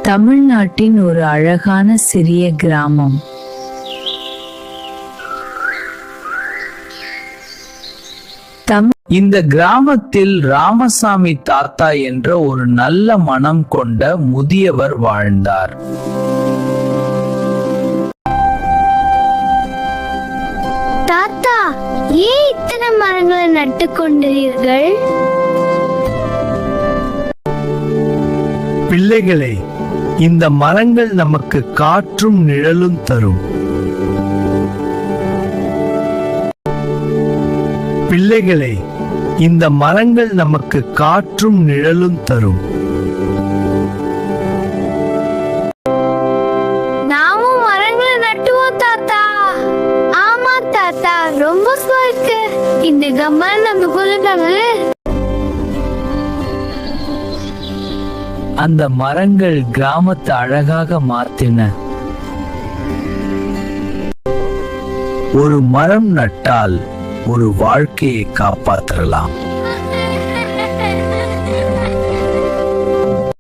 தமிழ்நாட்டின் ஒரு அழகான சிறிய கிராமம். இந்த கிராமத்தில் ராமசாமி தாத்தா என்ற ஒரு நல்ல மனம் கொண்ட முதியவர் வாழ்ந்தார். தாத்தா, ஏன் இத்தனை மரங்களை நட்டு கொண்டீர்கள்? பிள்ளைகளே, இந்த மரங்கள் நமக்கு காற்றும் நிழலும் தரும். பிள்ளைகளே, இந்த மரங்கள் நமக்கு காற்றும் நிழலும் தரும். நாமும் மரங்களை நட்டுவோம் தாத்தா. ஆமா தாத்தா, ரொம்ப இருக்கு. இந்த கம்மன் நம்ம கொடுத்தாங்க. அந்த மரங்கள் கிராமத்தை அழகாக மாத்தின. ஒரு மரம் நட்டால் ஒரு வாழ்க்கையை காப்பாற்றலாம்.